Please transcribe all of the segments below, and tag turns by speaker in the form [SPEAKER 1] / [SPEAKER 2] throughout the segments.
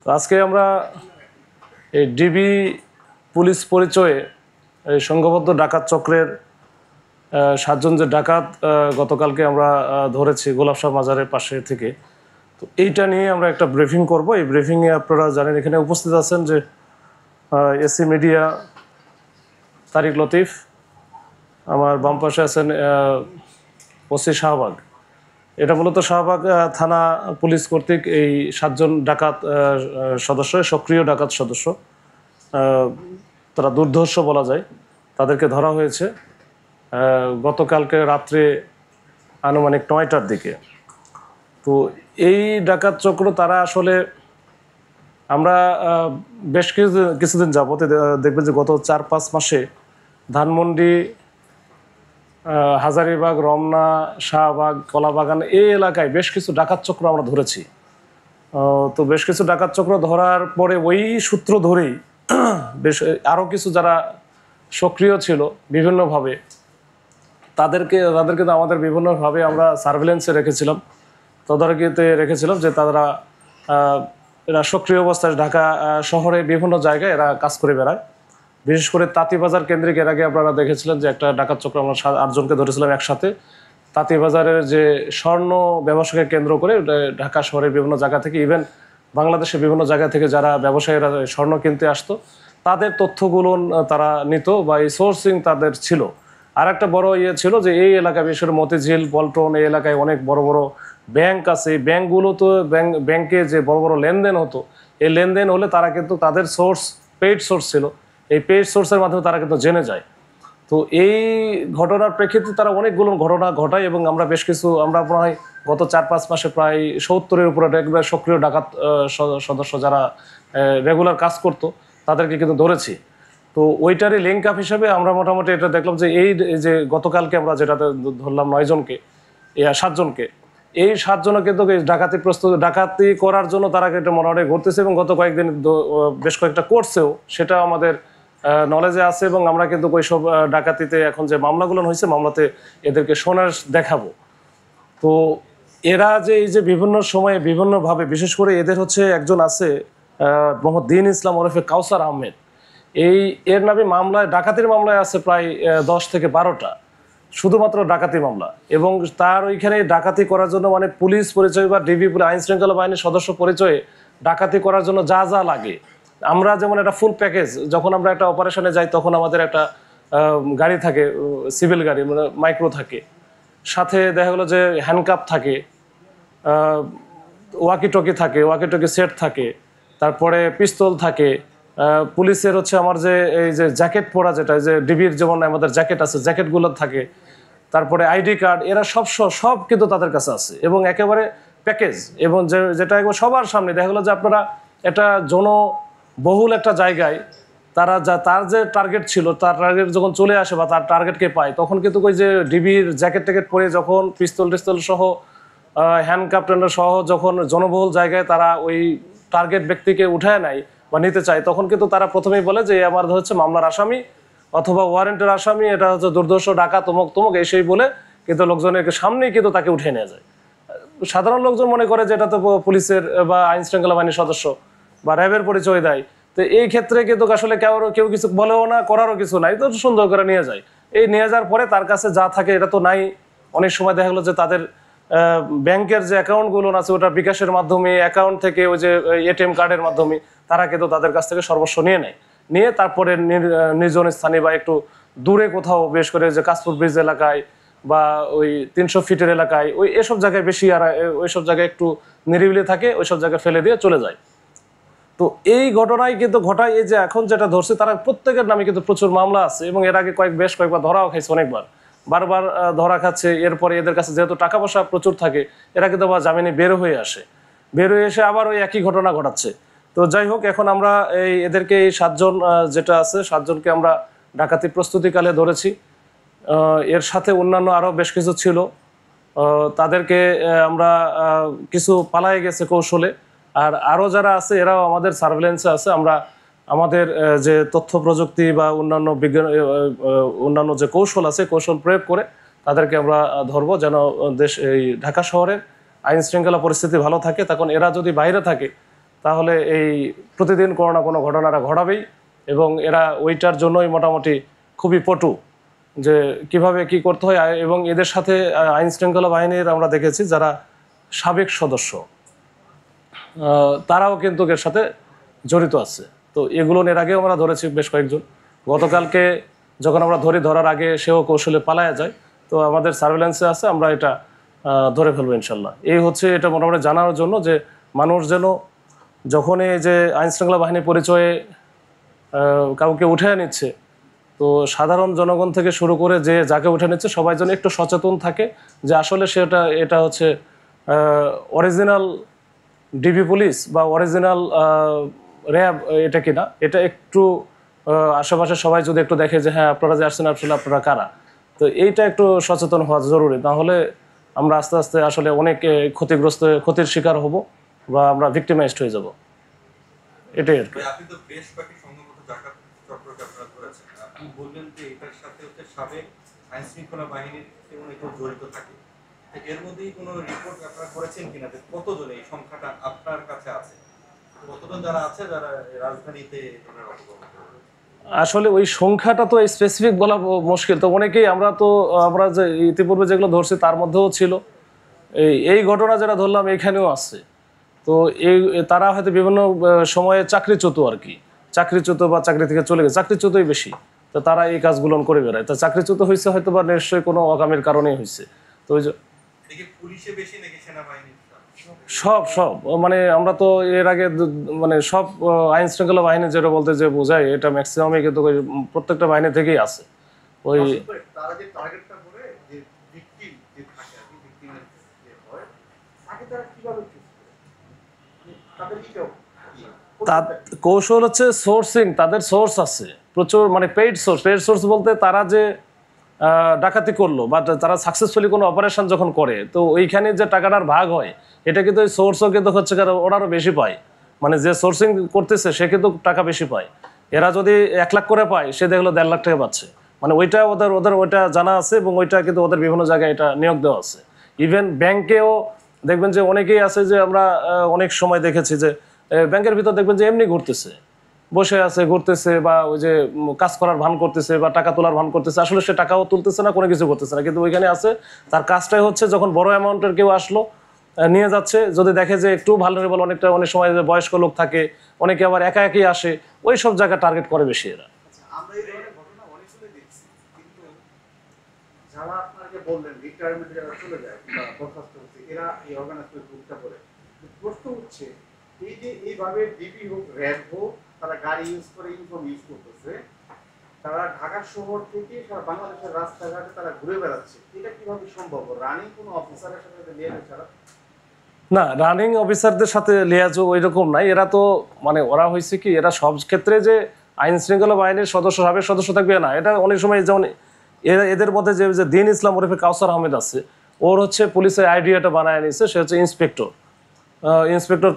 [SPEAKER 1] তো আজকে আমরা এই ডিবি পুলিশ পরিচয়ে এই সংঘবদ্ধ ডাকাত চক্রের 7 জন যে ডাকাত গতকালকে আমরা ধরেছি গোলাপশাহ মাজারের পাশে থেকে। তো এইটা নিয়ে আমরা একটা ব্রিফিং করব। এই ব্রিফিংয়ে আপনারা জানেন এখানে উপস্থিত আছেন যে এসি মিডিয়া তারিক লতিফ, আমার বাম পাশে আছেন ওসি শাহবাগ। এটা মূলত শাহবাগ থানা পুলিশ কর্তৃক এই 7 জন ডাকাত সদস্য, সক্রিয় ডাকাত সদস্য, তারা দুর্ধর্ষ বলা যায়, তাদেরকে ধরা হয়েছে গতকালকে রাত্রে আনুমানিক 9টার দিকে। তো এই ডাকাত চক্র তারা আসলে আমরা বেশ কিছুদিন যাবত দেখবেন যে গত 4-5 মাসে ধানমন্ডি, হাজারীবাগ, রমনা, শাহবাগ, কলাবাগান এই এলাকায় বেশ কিছু ডাকাত চক্র আমরা ধরেছি। তো বেশ কিছু ডাকাত চক্র ধরার পরে ওই সূত্র ধরেই বেশ আরও কিছু যারা সক্রিয় ছিল বিভিন্নভাবে তাদেরকে আমাদের বিভিন্নভাবে আমরা সার্ভেলেন্সে রেখেছিলাম, তদারকিতে রেখেছিলাম যে তারা এরা সক্রিয় অবস্থায় ঢাকা শহরে বিভিন্ন জায়গায় এরা কাজ করে বেড়ায়। বিশেষ করে তাঁতীবাজার কেন্দ্রিক এর আগে আপনারা দেখেছিলেন যে একটা ডাকাত চক্র আমরা 8 জনকে ধরেছিলাম একসাথে। তাঁতীবাজারের যে স্বর্ণ ব্যবসাকে কেন্দ্র করে ঢাকা শহরের বিভিন্ন জায়গা থেকে, ইভেন বাংলাদেশের বিভিন্ন জায়গা থেকে যারা ব্যবসায়ীরা স্বর্ণ কিনতে আসতো তাদের তথ্যগুলো তারা নিত বা এই সোর্সিং তাদের ছিল। আর একটা বড় ছিল যে এই এলাকায় বিশেষ করে মতিঝিল, পল্টন এই এলাকায় অনেক বড় বড় ব্যাংক আছে। এই ব্যাংকগুলো তো ব্যাংকে যে বড় বড় লেনদেন হতো, এই লেনদেন হলে তারা কিন্তু তাদের সোর্স পেইড সোর্স ছিল, এই পেইড সোর্সের মাধ্যমে তারা কিন্তু জেনে যায়। তো এই ঘটনার প্রেক্ষিতে তারা অনেকগুলো ঘটনা ঘটায় এবং আমরা বেশ কিছু প্রায় গত 4-5 মাসে প্রায় 70-এর উপরে একবার সক্রিয় ডাকাত সদস্য যারা রেগুলার কাজ করতো তাদেরকে কিন্তু ধরেছি। তো ওইটারই লিঙ্ক আপ হিসাবে আমরা মোটামুটি এটা দেখলাম যে এই যে গতকালকে আমরা যেটাতে ধরলাম 9 জনকে, 7 জনকে, এই 7 জনও কিন্তু ডাকাতি করার জন্য তারা কিন্তু মোটামুটি ঘুরতেছে এবং গত কয়েকদিন বেশ কয়েকটা করছেও, সেটা আমাদের নলেজে আছে এবং আমরা কিন্তু ওইসব ডাকাতিতে এখন যে মামলাগুলো হয়েছে মামলাতে এদেরকে সোনার দেখাবো। তো এরা যে এই যে বিভিন্ন সময়ে বিভিন্নভাবে, বিশেষ করে এদের হচ্ছে একজন আছে মোহাম্মদ দিন ইসলাম ওরফে কাউসার আহমেদ, এর নামে মামলায় ডাকাতির মামলায় আছে প্রায় 10 থেকে 12টা শুধুমাত্র ডাকাতি মামলা। এবং তার ওইখানে ডাকাতি করার জন্য মানে পুলিশ পরিচয় বা ডিবি আইন শৃঙ্খলা বাহিনীর সদস্য পরিচয়ে ডাকাতি করার জন্য যা যা লাগে, আমরা যেমন একটা ফুল প্যাকেজ, যখন আমরা একটা অপারেশনে যাই তখন আমাদের একটা গাড়ি থাকে, সিভিল গাড়ি মানে মাইক্রো থাকে, সাথে দেখা গেলো যে হ্যান্ডকাপ থাকে, ওয়াকি টকি সেট থাকে, তারপরে পিস্তল থাকে, পুলিশের হচ্ছে আমার যে এই যে জ্যাকেট পরা, যেটা যে ডিবির যেমন আমাদের জ্যাকেট আছে, জ্যাকেটগুলো থাকে, তারপরে আইডি কার্ড, এরা সব কিন্তু তাদের কাছে আছে এবং একেবারে প্যাকেজ। এবং যেটা একবার সবার সামনে দেখা গেলো যে আপনারা একটা জনবহুল একটা জায়গায় তার যে টার্গেট ছিল, তার টার্গেট যখন চলে আসে বা তার টার্গেটকে পায়, তখন কিন্তু ওই যে ডিবির জ্যাকেট পরে যখন পিস্তল সহ হ্যান্ডকাপ সহ যখন জনবহুল জায়গায় তারা ওই টার্গেট ব্যক্তিকে উঠায় নেয় বা নিতে চায়, তখন কিন্তু তারা প্রথমেই বলে যে আমার হচ্ছে মামলার আসামি অথবা ওয়ারেন্টের আসামি, এটা হচ্ছে দুর্ধর্ষ ডাকাত তমক এই বলে কিন্তু লোকজনের সামনেই কিন্তু তাকে উঠে নিয়ে যায়। সাধারণ লোকজন মনে করে যে এটা তো পুলিশের বা আইন শৃঙ্খলা বাহিনীর সদস্য বা র্যাবের পরিচয় দেয়। তো এই ক্ষেত্রে কিন্তু আসলে কেউ কিছু বলেও না, করারও কিছু নাই, তো সুন্দর করে নিয়ে যায়। এই নিয়ে যাওয়ার পরে তার কাছে যা থাকে এটা তো নাই। অনেক সময় দেখা গেলো যে তাদের ব্যাংকের যে অ্যাকাউন্টগুলো আছে ওটা বিকাশের মাধ্যমে, অ্যাকাউন্ট থেকে ওই যে এটিএম কার্ডের মাধ্যমে তারা কিন্তু তাদের কাছ থেকে সর্বস্ব নিয়ে তারপরে নির্জন স্থানে বা একটু দূরে কোথাও, বেশ করে যে কাশপুর ব্রিজ এলাকায় বা ওই 300 ফিটের এলাকায়, এসব জায়গায় বেশি, আর ওইসব জায়গায় একটু নিরিবিলি থাকে, ওইসব জায়গায় ফেলে দিয়ে চলে যায়। তো এই ঘটনায় কিন্তু ঘটায় এই যে এখন যেটা ধরছে তারা প্রত্যেকের নামে কিন্তু প্রচুর মামলা আছে এবং এর আগে বেশ কয়েকবার ধরাও খাইছে, বারবার ধরা খাচ্ছে। এরপরে এদের কাছে যেহেতু টাকা পয়সা প্রচুর থাকে, এরা কিন্তু আবার জামিনে বের হয়ে এসে আবার ওই একই ঘটনা ঘটাচ্ছে। তো যাই হোক, এখন আমরা এদেরকে এই 7 জন যেটা আছে 7 জনকে আমরা ডাকাতি প্রস্তুতিকালে ধরেছি। এর সাথে অন্যান্য আরও বেশ কিছু ছিল, তাদেরকে আমরা কিছু পালায়ে গেছে কৌশলে, আর আরও যারা আছে এরাও আমাদের সার্ভেলেন্সে আছে। আমরা আমাদের যে তথ্য প্রযুক্তি বা অন্যান্য যে কৌশল আছে, কৌশল প্রয়োগ করে তাদেরকে আমরা ধরবো, যেন এই ঢাকা শহরের আইন শৃঙ্খলা পরিস্থিতি ভালো থাকে। তখন এরা যদি বাইরে থাকে তাহলে এই প্রতিদিন কোনো না কোনো ঘটনাটা ঘটাবেই, এবং এরা ওইটার জন্যই মোটামুটি খুবই পটু যে কিভাবে কি করতে হয়। এবং এদের সাথে আইন শৃঙ্খলা বাহিনীর আমরা দেখেছি যারা সাবেক সদস্য তারাও কিন্তু এর সাথে জড়িত আছে। তো এগুলো এর আগেও আমরা ধরেছি বেশ কয়েকজন। গতকালকে যখন আমরা ধরার আগে সেও কৌশলে পালায়া যায়, তো আমাদের সার্ভেলেন্সে আছে, আমরা এটা ধরে ফেলবো ইনশাল্লাহ। এই হচ্ছে এটা মোটামুটি জানার জন্য যে মানুষ যেন যখনই যে আইন শৃঙ্খলা বাহিনী পরিচয়ে কাউকে উঠে নিচ্ছে, তো সাধারণ জনগণ থেকে শুরু করে যে যাকে উঠে নিচ্ছে সবাই যেন একটু সচেতন থাকে যে আসলে এটা হচ্ছে অরিজিনাল ডিবি পুলিশ বা অরিজিনাল র্যাব এটা কিনা, এটা একটু আশেপাশে সবাই যদি একটু দেখে যে হ্যাঁ আপনারা যে আসছেন আসলে আপনারা কারা, তো এইটা একটু সচেতন হওয়া জরুরি। তাহলে আমরা আস্তে আস্তে আসলে অনেক ক্ষতির শিকার হব বা আমরা ভিক্টিমাইজড হয়ে যাব, এটাই আর কি।
[SPEAKER 2] আপনি তো বেশ কয়েকটি সংঘবদ্ধ ডাকাত চক্রকে আপনারা ধরেছেন, আপনি বললেন যে এটার সাথে সাবেক আইন শৃঙ্খলা বাহিনীর তেমন একটু জড়িত থাকে, এর মধ্যেই কোনো রিপোর্ট আপনারা করেছেন কিনা যে কতজন এই সংখ্যাটা আপনার কাছে আছে, কতজন যারা আছে যারা রাজধানীতে
[SPEAKER 1] আসলে ওই সংখ্যাটা তো স্পেসিফিক বলা মুশকিল। তো অনেকেই আমরা যে ইতিপূর্বে যেগুলো ধরছি তার মধ্যেও ছিল, এই ঘটনা যেটা ধরলাম এখানেও আছে। তো তারা হয়তো বিভিন্ন সময়ে চাকরিচ্যুত আর কি, চাকরিচ্যুত বা চাকরি থেকে চলে গেছে, চাকরিচ্যুতই বেশি। তো তারা এই কাজগুলো করে বেড়ায়। তো চাকরিচ্যুত হয়েছে হয়তো বা নিশ্চয়ই কোনো অকামের কারণেই হয়েছে। তো ওই যে
[SPEAKER 2] পুলিশে বেশি নাকি সেনাবাহিনী?
[SPEAKER 1] সব মানে আমরা তো এর আগে মানে সব আইন শৃঙ্খলা বাহিনী যেটা বলতে যে বোঝায় এটা ম্যাক্সিমামই কিন্তু প্রত্যেকটা বাহিনী থেকেই আছে। ওই
[SPEAKER 2] তারা যে টার্গেটটা করে যে ভিকটিম যে থাকে আর কি, ভিকটিমের যে হয় তাকে তারা কিভাবে চুজ করে, তাদের কি
[SPEAKER 1] তার কৌশল হচ্ছে সোর্সিং। তাদের সোর্স আছে প্রচুর, মানে পেইড সোর্স বলতে তারা যে ডাকাতি করলো বা তারা সাকসেসফুলি কোনো অপারেশন যখন করে, তো ওইখানে যে টাকাটার ভাগ হয় এটা কিন্তু ওই সোর্সও কিন্তু হচ্ছে ওরা আরও বেশি পায়। মানে যে সোর্সিং করতেছে সে কিন্তু টাকা বেশি পায়। এরা যদি 1 লাখ করে পায়, সে দেখলো 1.5 লাখ টাকা পাচ্ছে। মানে ওইটা ওদের ওইটা জানা আছে, এবং ওইটা কিন্তু ওদের বিভিন্ন জায়গায় এটা নিয়োগ দেওয়া আছে। ইভেন ব্যাংকেও দেখবেন যে অনেকেই আছে যে আমরা অনেক সময় দেখেছি যে ব্যাংকের ভিতর দেখবেন যে এমনি ঘুরতেছে, বসে আছে, ঘুরতেছে, বা ওই যে কাজ করার ভান করতেছে বা টাকা তোলার ভান করতেছে, আসলে সে টাকাও তুলতেছে না, কোনো কিছু করতেছে না, কিন্তু ওইখানে আছে। তার কাজটাই হচ্ছে যখন বড় অ্যামাউন্টের কেউ আসলো নিয়ে যাচ্ছে, যদি দেখে যে একটু ভালনারেবল, অনেক সময় বয়স্ক লোক থাকে, অনেকে আবার একা একই আসে, ওই সব জায়গা টার্গেট করে বেশি এরা।
[SPEAKER 2] আমরা এই ধরনের ঘটনা অনেকগুলো দেখছি, কিন্তু যারা আপনাকে বললেন রিটায়ারমেন্টে যারা চলে যায় বা বরখাস্ত হচ্ছে, এরা এই অর্গানাইজ করে গ্রুপটা করে। প্রশ্ন হচ্ছে এই যে এইভাবে ডিবি হোক র্যাব হোক, তারা গাড়ি ইউজ করে, ইউনিফর্ম ইউজ করতেছে, তারা ঢাকা শহর থেকে সারা বাংলাদেশের রাস্তাঘাটে তারা ঘুরে বেড়াচ্ছে, এটা কিভাবে সম্ভব? রানিং কোনো অফিসারের সাথে লিয়াজো ছাড়া?
[SPEAKER 1] না, রানিং অফিসারদের সাথে লিয়াজো ওই রকম নাই। এরা তো মানে ওরা হয়েছে কি, এরা সব ক্ষেত্রে যে আইন শৃঙ্খলা বাহিনীর সাবেক সদস্য থাকবে না, এটা অনেক সময় যেমন এদের মধ্যে যে দিন ইসলাম ওরফে কাউসার আহমেদ আছে, ওর হচ্ছে পুলিশের আইডিয়াটা বানায় নিচ্ছে, সে হচ্ছে ইন্সপেক্টর।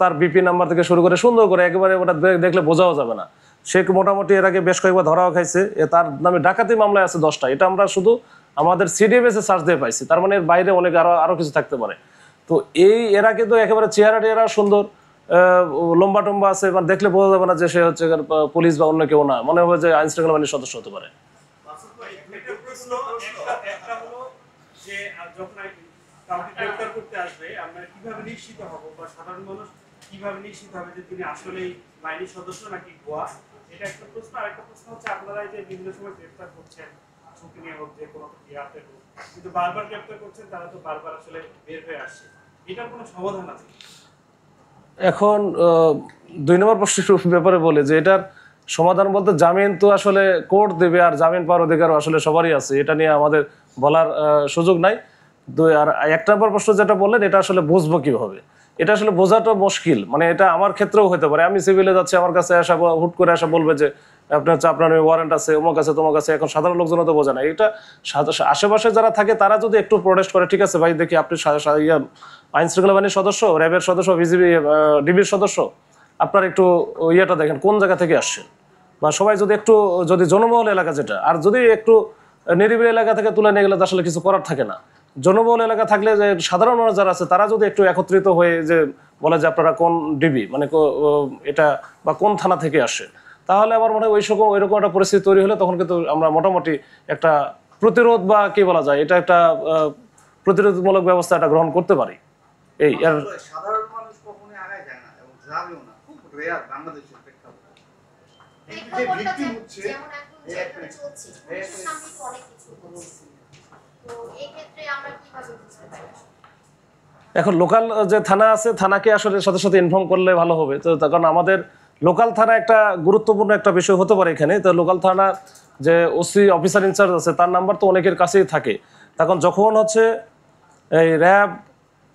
[SPEAKER 1] তার বিপি নাম্বার থেকে শুরু করে সুন্দর করে একেবারে ওটা দেখলে বোঝাও যাবে না। সে মোটামুটি এর আগে বেশ কয়েকবার ধরাও খাইছে। তার নামে ডাকাতি মামলায় আছে 10টা। এটা আমরা শুধু আমাদের সিডিএমএসে সার্চ দিয়ে পাইছি, তার মানে এর বাইরে অনেক আরো কিছু থাকতে পারে। তো এরা কিন্তু একেবারে চেহারা সুন্দর, লম্বা টম্বা আছে, মানে দেখলে বোঝা যাবে না যে সে হচ্ছে পুলিশ বা অন্য কেউ না, মনে হবে যে আইন শৃঙ্খলা বাহিনীর সদস্য হতে পারে।
[SPEAKER 3] কাউকে গ্রেফতার করতে আসবে, আমরা কিভাবে নিশ্চিত হব বা সাধারণ মানুষ কিভাবে নিশ্চিত হবে যে তিনি আসলেই বাহিনীর সদস্য নাকি গোয়া? এটা একটা প্রশ্ন। আরেকটা প্রশ্ন হচ্ছে, আপনারা যে বিভিন্ন সময় গ্রেফতার করছেন, ঝুঁকি নিয়ে হোক, যে কোনো ইয়াতে হোক, কিন্তু বারবার গ্রেফতার করছেন, তারা তো বারবার আসলে বের হয়ে আসছে, এটার কোনো সমাধান আছে?
[SPEAKER 1] এখন 2 নম্বর প্রশ্নের ব্যাপারে বলে যে এটার সমাধান বলতে জামিন তো আসলে কোর্ট দেবে, আর জামিন পাওয়ার অধিকার আসলে সবারই আছে, এটা নিয়ে আমাদের বলার সুযোগ নাই। আর 1 নম্বর প্রশ্ন যেটা বললেন, এটা আসলে বুঝবো কিভাবে, এটা আসলে বোঝাটা মুশকিল। মানে এটা আমার ক্ষেত্রেও হতে পারে, আমি সিভিলে যাচ্ছি, আমার কাছে আসা হুট করে আসা বলবে যে আপনার ওয়ারেন্ট আছে, অমুক আছে, তোমার কাছে। এখন সাধারণ লোকজনও তো বোঝে না এটা। আশেপাশে যারা থাকে তারা যদি একটু প্রোটেস্ট করে, ঠিক আছে ভাই দেখি আপনি আইন শৃঙ্খলা বাহিনীর সদস্য, র্যাবের সদস্য, ডিবির সদস্য, আপনার একটু ইয়েটা দেখেন কোন জায়গা থেকে আসছেন, বা সবাই যদি জনবহুল এলাকা যেটা, আর যদি একটু নিরিবিলি এলাকা থেকে তুলে নিয়ে গেলে তো আসলে কিছু করার থাকে না। জনবহুল এলাকা থাকলে যে সাধারণ মানুষ যারা আছে তারা যদি একটু একত্রিত হয়ে যে বলে যে আপনারা কোন ডিবি মানে এটা বা কোন থানা থেকে আসে, তাহলে আমার মনে হয় ওইরকম একটা পরিস্থিতি তৈরি হলে তখন কিন্তু আমরা মোটামুটি একটা প্রতিরোধ বা কি বলা যায় এটা একটা প্রতিরোধমূলক ব্যবস্থা এটা গ্রহণ করতে পারি। এই আর
[SPEAKER 2] সাধারণ মানুষ কখনোই আগায় যায় না এবং যাবেও না, খুব রেয়ার বাংলাদেশের প্রেক্ষাপটে। কিন্তু যে ভিকটিম হচ্ছে
[SPEAKER 4] যেমন এখন যেভাবে চলছে, পুলিশের সামনে তো অনেক কিছু হচ্ছে। তো এই ক্ষেত্রে আমরা কিভাবে বুঝতে পারি?
[SPEAKER 1] এখন লোকাল যে থানা আছে থানাকে আসলে সাথে সাথে ইনফর্ম করলে ভালো হবে। তো তার কারণ আমাদের লোকাল থানা একটা গুরুত্বপূর্ণ একটা বিষয় হতে পারে এখানে। তো লোকাল থানার যে ওসি অফিসার ইনচার্জ আছে তার নাম্বার তো অনেকের কাছেই থাকে। তখন যখন হচ্ছে এই র্যাব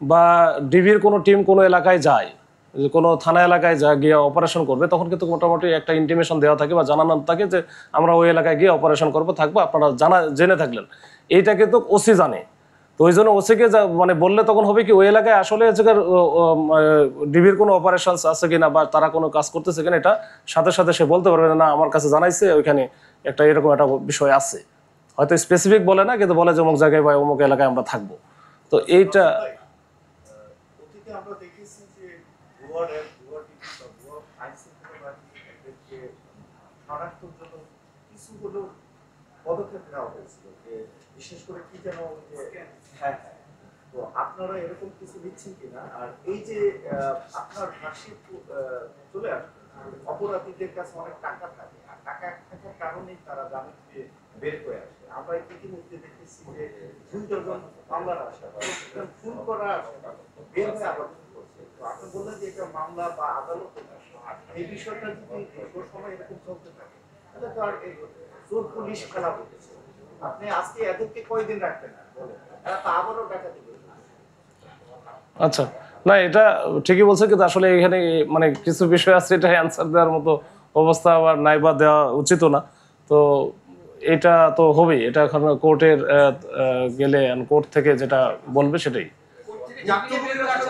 [SPEAKER 1] বা ডিবির কোনো টিম কোনো এলাকায় যায়, কোনো থানা এলাকায় যা গিয়ে অপারেশন করবে, তখন কিন্তু মোটামুটি একটা ইন্টিমেশন দেওয়া থাকে বা জানানো থাকে যে আমরা ওই এলাকায় গিয়ে অপারেশন করবো, থাকবো, আপনারা জেনে থাকলেন। এইটা কিন্তু ওসি জানে। তো ওই জন্য ওসিকে মানে বললে তখন হবে কি ওই এলাকায় আসলে ডিবির কোনো অপারেশন আছে কিনা বা তারা কোনো কাজ করতেছে কিনা, এটা সাথে সাথে সে বলতে পারবে না আমার কাছে জানাইছে ওইখানে একটা এরকম একটা বিষয় আছে। হয়তো স্পেসিফিক বলে না, কিন্তু বলে যে অমুক জায়গায় বা অমুক এলাকায় আমরা থাকবো। তো এইটা
[SPEAKER 2] অতীতে আমরা দেখেছি যে ভুয়া র্যাব, ভুয়া টিভি বা ভুয়া আইনশৃঙ্খলা বাহিনী এদেরকে শনাক্তের জন্য কিছু হলেও পদক্ষেপ নেওয়া হয়েছিল, যে বিশেষ করে কি যেন হ্যাঁ, তো আপনারা এরকম কিছু নিচ্ছেন কিনা? আর এই যে আপনার ফাঁসি চলে আসবে, অপরাধীদের কাছে অনেক টাকা থাকে, আর টাকা থাকার কারণেই তারা জামিন দিয়ে বের করে আসে। আমরা ইতিমধ্যে দেখেছি যে 2 ডজন মামলার আসামি খুন করা বের হয়ে আবার খুন করছে। তো আপনি বললেন যে এটা মামলা বা আদালতে এই বিষয়টা যদি দীর্ঘ সময় এরকম চলতে থাকে তাহলে তো আর চোর পুলিশ খেলা হতেছে। আপনি আজকে এদেরকে কয়দিন রাখবেন না বলেন, এরা তো আবারও ডাকাতি করবে।
[SPEAKER 1] আচ্ছা, না এটা ঠিকই বলছে, কিন্তু আসলে এখানে মানে কিছু বিষয় আছে এটা অ্যান্সার দেওয়ার মতো অবস্থা আবার নাই বা দেওয়া উচিত না। তো এটা তো হবেই, এটা এখন কোর্টের গেলে কোর্ট থেকে যেটা বলবে সেটাই।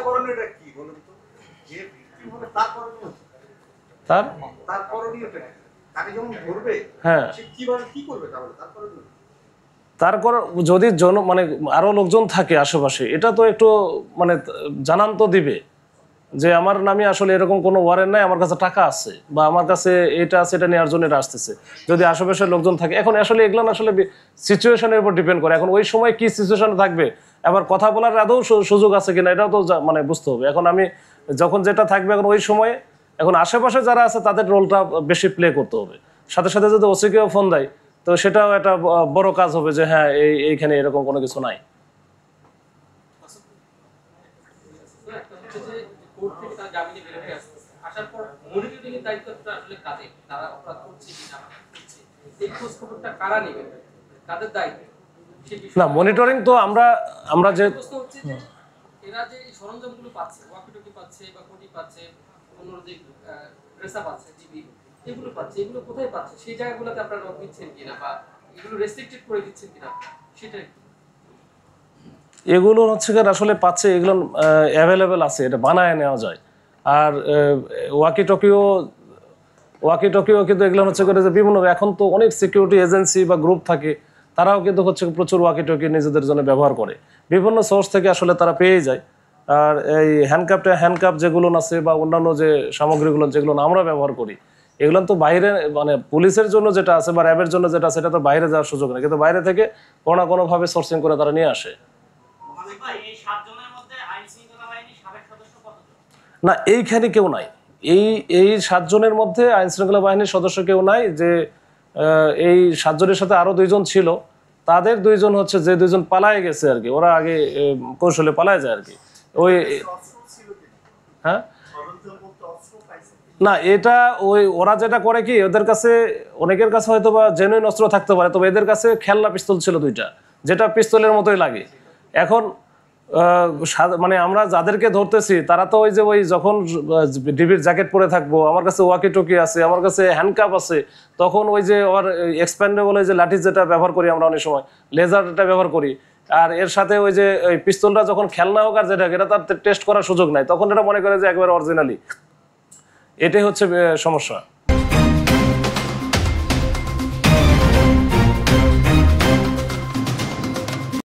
[SPEAKER 2] করণীয়টা কি বলুন তো? যে ভিকটিম হবে তার করণীয়, তার করণীয়টা কি? তাকে যখন ধরবে
[SPEAKER 1] হ্যাঁ,
[SPEAKER 2] সে কিভাবে কি করবে তাহলে তার করণীয়?
[SPEAKER 1] তারপর যদি মানে আরো লোকজন থাকে আশেপাশে, এটা তো একটু মানে জানান তো দিবে যে আমার নামে আসলে এরকম কোনো ওয়ারেন্ট নাই, আমার কাছে টাকা আছে বা আমার কাছে এটা আছে, এটা নেওয়ার জন্য এটা আসতেছে। যদি আশেপাশের লোকজন থাকে, এখন আসলে এগুলো আসলে সিচুয়েশনের উপর ডিপেন্ড করে। এখন ওই সময় কি সিচুয়েশনে থাকবে, আবার কথা বলার আদৌ সুযোগ আছে কিনা এটাও তো মানে বুঝতে হবে। এখন আমি যখন যেটা থাকবে এখন ওই সময়ে, এখন আশেপাশে যারা আছে তাদের রোলটা বেশি প্লে করতে হবে। সাথে সাথে যদি ওসিকেও ফোন দেয় তো সেটাও একটা বড় কাজ হবে যে হ্যাঁ এইখানে এরকম কোনো কিছু নাই।
[SPEAKER 5] কোর্ট থেকে তারা জামিনে বের হয়ে আসতেছে, আসার পর মনিটরিং এর দায়িত্বটা আসলে কাদের? তারা অপরাধ করছে কি না করছে, এই খোঁজ খবরটা কারা নেবে, কাদের দায়িত্ব?
[SPEAKER 1] না, মনিটরিং তো আমরা যে
[SPEAKER 5] প্রশ্ন হচ্ছে যে এরা যে সরঞ্জামগুলো পাচ্ছে, ওয়াকিটকি পাচ্ছে বা কোটি পাচ্ছে, অন্য যে ড্রেস আপ আছে জিবি, এগুলো পাচ্ছে, এগুলো কোথায় পাচ্ছে? সেই জায়গাগুলোতে আপনারা নোট দিচ্ছেন কিনা বা এগুলো রেস্ট্রিক্টেড করে দিচ্ছেন কিনা, সেটা
[SPEAKER 1] এগুলো হচ্ছে আসলে পাচ্ছে, এগুলো অ্যাভেলেবেল আছে, এটা বানায় নেওয়া যায়। আর ওয়াকি টকিও কিন্তু এগুলো হচ্ছে করে যে বিভিন্ন, এখন তো অনেক সিকিউরিটি এজেন্সি বা গ্রুপ থাকে, তারাও কিন্তু হচ্ছে প্রচুর ওয়াকি টকি নিজেদের জন্য ব্যবহার করে, বিভিন্ন সোর্স থেকে আসলে তারা পেয়ে যায়। আর এই হ্যান্ডকাপ যেগুলো আছে বা অন্যান্য যে সামগ্রীগুলো যেগুলো আমরা ব্যবহার করি, এগুলো তো বাইরে মানে পুলিশের জন্য যেটা আছে বা র্যাবের জন্য যেটা আছে, সেটা তো বাইরে যাওয়ার সুযোগ নেই, কিন্তু বাইরে থেকে কোনো না কোনোভাবে সোর্সিং করে তারা নিয়ে আসে। না, এইখানে কেউ নাই, এই 7 জনের মধ্যে আইন শৃঙ্খলা বাহিনীর সদস্য কেউ নাই। যে এই 7 জনের সাথে আরো 2 জন ছিল, তাদের 2 জন হচ্ছে যে 2 জন পালায় গেছে আর কি, ওরা আগে কৌশলে পালায় যায় আর কি। ওই হ্যাঁ, না এটা ওরা যেটা করে কি, ওদের কাছে অনেকের কাছে হয়তো বা জেনুইন অস্ত্র থাকতে পারে, তবে এদের কাছে খেলনা পিস্তল ছিল 2টা, যেটা পিস্তলের মতোই লাগে। এখন মানে আমরা যাদেরকে ধরতেছি তারা তো ওই যখন ডিবির জ্যাকেট পরে থাকবো, আমার কাছে ওয়াকি টকি আছে, আমার কাছে হ্যান্ডকাপ আছে, তখন ওই যে ওর এক্সপ্যান্ডেবল যে লাঠি যেটা ব্যবহার করি আমরা অনেক সময়, লেজারটা ব্যবহার করি, আর এর সাথে ওই যে ওই পিস্তলটা যখন খেলনা হোক আর যেটা, এটা তার টেস্ট করার সুযোগ নাই, তখন এটা মনে করে যে একবারে অরিজিনালি। এটাই হচ্ছে সমস্যা।